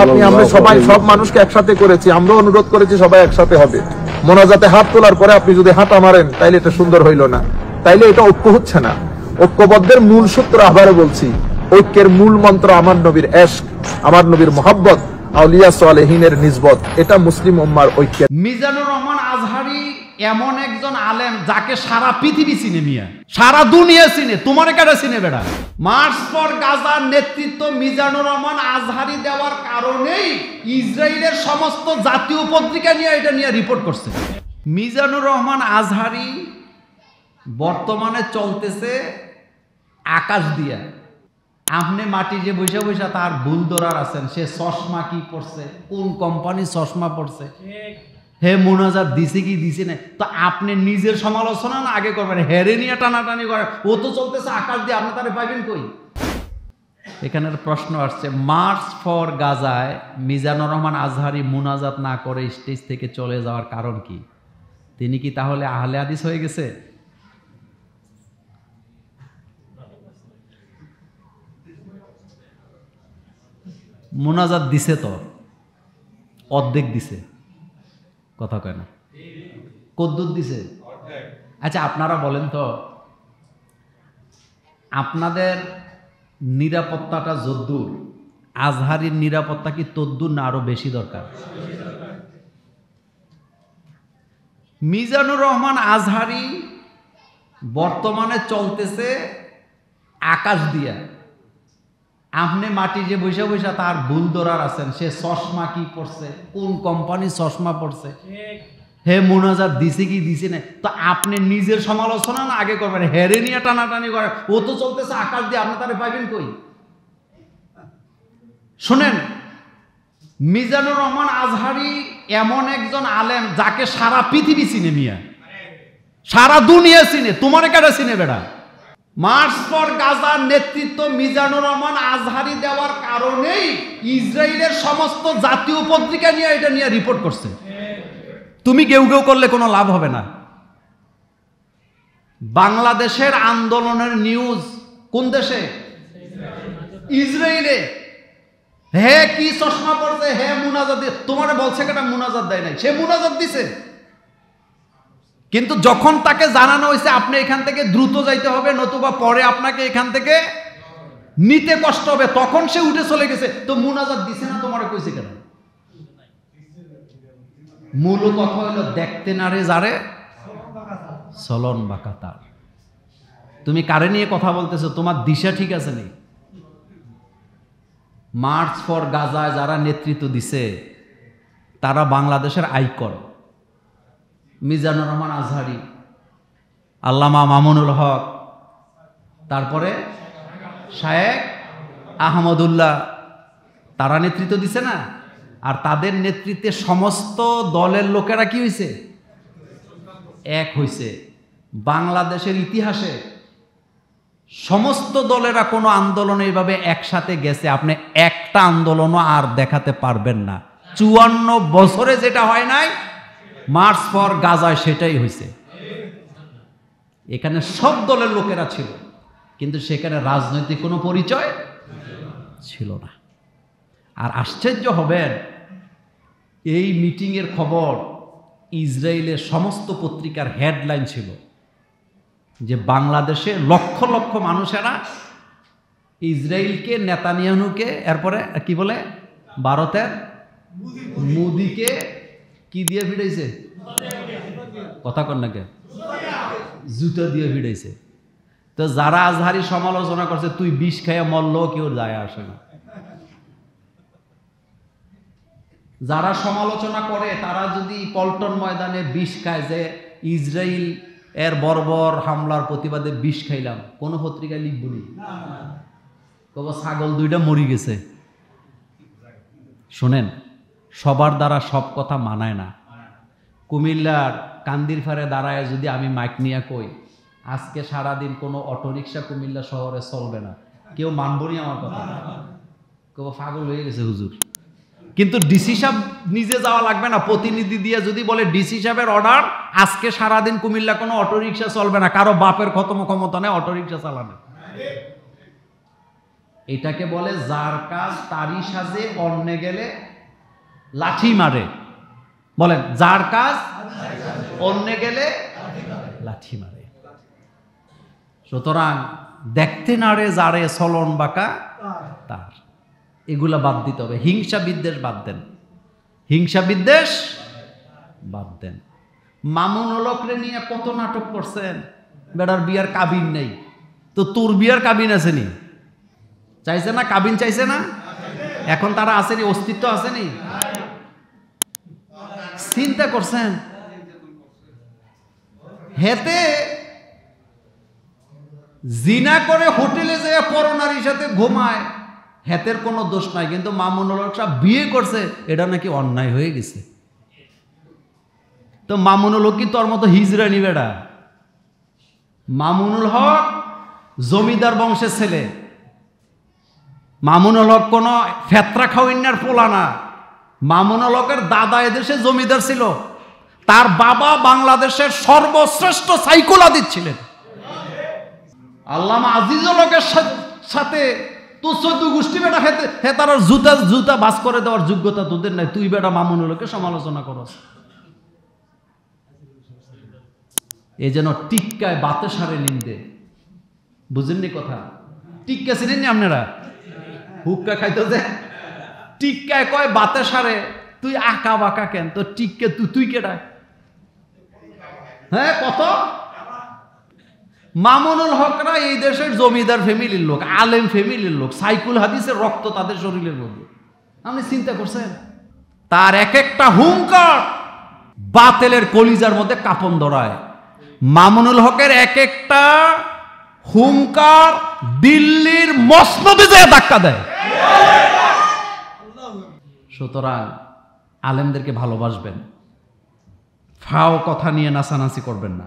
আপনি আমরা সবাই সব মানুষকে একসাথে করেছি, আমরা অনুরোধ করেছি সবাই একসাথে হবে। মোনাজাতে হাত তোলার পরে আপনি যদি হাঁটা মারেন তাইলে এটা সুন্দর হইল না, তাইলে এটা ঐক্য হচ্ছে না। ঐক্যবদ্ধের মূল সূত্র আবারও বলছি, ঐক্যের মূল মন্ত্র আমার নবীর ইশক, আমার নবীর মুহাব্বত, আউলিয়া সালেহিনের নিসবত। এটা মুসলিম উম্মার ঐক্য। মিজানুর রহমান আজহারি এমন একজন আলেম যাকে সারা পৃথিবী চিনে, মিয়া সারা দুনিয়া চিনে। তোমার কাটা চিনে বেড়া। মার্চ ফর গাজার নেতৃত্ব মিজানুর রহমান আজহারি দেওয়ার কারণেই ইসরায়েলের সমস্ত জাতীয় পত্রিকা নিয়ে এটা নিয়ে রিপোর্ট করছে। মিজানুর রহমান আজহারি বর্তমানে চলতেছে আকাশ দিয়া। আপনি মাটি যে বৈশা বৈশা তার ভুল ধরার আছেন, সে চশমা কি পড়ছে, কোন কোম্পানি চশমা পড়ছে, হে মুনাজাত দিছে কি দিছে না, তো আপনি নিজের সমালোচনা না আগে করবেন, হেরে নিয়ে টানাটানি করেন। ও তো চলতেছে আকাশ দিয়ে, আপনি তারে পাইবেন কই? এখানের প্রশ্ন আসছে, মার্চ ফর গাজায় মিজানুর রহমান আজহারি মুনাজাত না করে স্টেজ থেকে চলে যাওয়ার কারণ কি? তিনি কি তাহলে আহলে হাদিস হয়ে গেছে? মুনাজাত দিছে তো, অর্ধেক দিছে, কথা কয় না, কদ্দুর দিছে? আচ্ছা আপনারা বলেন তো, আপনাদের নিরাপত্তাটা যদ্দূর, আজহারির নিরাপত্তা কি তদ্দূর না আরো বেশি দরকার? মিজানুর রহমান আজহারি বর্তমানে চলতেছে আকাশ দিয়া। আপনি মাটি যে বৈশা বৈশা তার ভুল ধরার আছেন, সে চশমা কি পড়ছে, কোন কোম্পানি চশমা পড়ছে, হে মুনাজাত দিছে কি দিছে না, তো আপনি নিজের সমালোচনা না আগে করবেন, হেরে নিয়ে টানাটানি করেন। ও তো চলতেছে আকাশ দিয়ে, আপনি তারে পাইবেন কই? শোনেন, মিজানুর রহমান আজহারি এমন একজন আলেম যাকে সারা পৃথিবী চিনে, মিয়া সারা দুনিয়া চিনে। তোমার কাটা চিনে বেড়া। মার্চ ফর গাজার নেতৃত্ব মিজানুর রহমান আজহারি দেওয়ার কারণেই ইসরায়েলের সমস্ত জাতীয় পত্রিকা নিয়ে এটা নিয়ে রিপোর্ট করছে। তুমি কেউ কেউ করলে কোনো লাভ হবে না। বাংলাদেশের আন্দোলনের নিউজ কোন দেশে? ইসরায়েলে। হে কি চশমা পড়ছে, হে মুনাজাত দিয়ে, তোমার বলছে কেটা মুনাজাত দেয় নাই, সে মুনাজাত দিছে। কিন্তু যখন তাকে জানানো হয়েছে আপনি এখান থেকে দ্রুত যাইতে হবে, নতুবা পরে আপনাকে এখান থেকে নিতে কষ্ট হবে, তখন সে উঠে চলে গেছে। তো মুনাজাত দিছে না, তোমার কইছে কেন? মূল কথা হলো, দেখতে না রে যারে চলন বা কাতার। তুমি কারে নিয়ে কথা বলতেছো? তোমার দিশা ঠিক আছে নি? মার্চ ফর গাজায় যারা নেতৃত্ব দিছে তারা বাংলাদেশের আইকন। মিজানুর রহমান আজহারি, আল্লামা মামুনুল হক, তারপরে শায়েখ আহমদুল্লাহ, তারা নেতৃত্ব দিছে না? আর তাদের নেতৃত্বে সমস্ত দলের লোকেরা কি হয়েছে? এক হয়েছে। বাংলাদেশের ইতিহাসে সমস্ত দলেরা কোনো আন্দোলনে এইভাবে একসাথে গেছে আপনি একটা আন্দোলনও আর দেখাতে পারবেন না। 54 বছরে যেটা হয় নাই, মার্চ ফর গাজায় সেটাই হয়েছে। এখানে সব দলের লোকেরা ছিল, কিন্তু সেখানে রাজনৈতিক কোনো পরিচয় ছিল না। আর আশ্চর্য হবেন, এই মিটিংয়ের খবর ইসরায়েলের সমস্ত পত্রিকার হেডলাইন ছিল যে বাংলাদেশে লক্ষ লক্ষ মানুষেরা ইসরায়েলকে, নেতানিয়াহুকে, এরপরে কি বলে ভারতের মোদিকে কি দিয়ে ভিড়াইছে? কথা কন না কে? জুতা দিয়ে ভিড়াইছে। তো যারা আজহারি সমালোচনা করছে, তুই বিষ খাইয়া মরল, কেউ যায় আসে না। যারা সমালোচনা করে তারা যদি পল্টন ময়দানে বিষ খায় যে ইসরায়েল এর বর্বর হামলার প্রতিবাদে বিষ খাইলাম, কোন পত্রিকায় লিখবনি? কব ছাগল দুইটা মরি গেছে। শোনেন, সবার দ্বারা সব কথা মানায় না। কুমিল্লার কান্দির ফারে দাঁড়ায় যদি আমি মাইক নিয়ে কই আজকে সারাদিন কোনো অটোরিকশা কুমিল্লা শহরে চলবে না, কেউ মানবনি আমার কথা, কব পাগল হয়ে গেছে হুজুর। কিন্তু ডিসি সাহেব নিজে যাওয়া লাগবে না, প্রতিনিধি দিয়ে যদি বলে ডিসি সাহেবের অর্ডার, আজকে সারাদিন কুমিল্লা কোনো অটোরিকশা চলবে না, কারো বাপের ক্ষমতা নেই অটোরিকশা চালানো। এটাকে বলে যার কাজ তারই সাজে, অন্যে গেলে লাঠি মারে। বলেন, যার কাজ অন্যে গেলে লাঠি মারে। সুতরাং দেখতে নাড়ে যারে চলন বাঁকা তার, এগুলা বাদ দিতে হবে। হিংসা বিদ্বেষ বাদ দেন, হিংসা বিদ্বেষ বাদ দেন। মামুন হলকরে নিয়ে কত নাটক করছেন, বেটার বিয়ার কাবিন নেই, তো তোর বিয়ার কাবিন আসেনি, চাইছে না কাবিন, চাইছে না, এখন তারা আসেনি, অস্তিত্ব আসেনি। চিন্তা করছেন, হেতে জিনা করে হোটেলে যায় পরনারীর সাথে ঘুমায়, হেতের কোনো দোষ নাই, কিন্তু মামুনুল হক সাহেব বিয়ে করছে, এটা নাকি অন্যায় হয়ে গেছে। তো মামুনুল হক কি তোর মতো হিজড়ানি বেড়া? মামুনুল হক জমিদার বংশের ছেলে, মামুনুল হক কোনো ফেতরা খাওয়াইনার পোলা না। মামুনুল হকের দাদা এদেশে জমিদার ছিল, তার বাবা বাংলাদেশের সর্বশ্রেষ্ঠ সাইকোলজিস্ট ছিলেন। আল্লামা আজিজুল হকের সাথে তো 14 গোষ্ঠী বেটা হে তার জুতা জুতা বাস করে দেওয়ার যোগ্যতা তোদের নাই, তুই বেটা মামুনুল হকের সমালোচনা করস। এই যেন টিক্কায় বাতে সারে নিন্দে, বুঝেননি কথা? টিক্কা চিনেননি আপনারা? হুক্কা খাইতো যে টিক্কায় কয় বাতে সারে, তুই আঁকা বাঁকা কেন? তো টিক্কা তুই কেডা? হ্যাঁ, কত মামুনুল হকরা এই দেশের জমিদার ফ্যামিলির লোক, আলেম ফ্যামিলির লোক, সাইকুল হাদিসের রক্ত তাদের শরীরের মধ্যে। আপনি চিন্তা করছেন? তার এক একটা হুঙ্কার বাতেলের কলিজার মধ্যে কাঁপন ধরায়। মামুনুল হকের এক একটা হুঙ্কার দিল্লির মসনদে যায় ধাক্কা দেয়। সুতরাং আলেমদেরকে ভালোবাসবেন, ফাও কথা নিয়ে নাচানাচি করবেন না।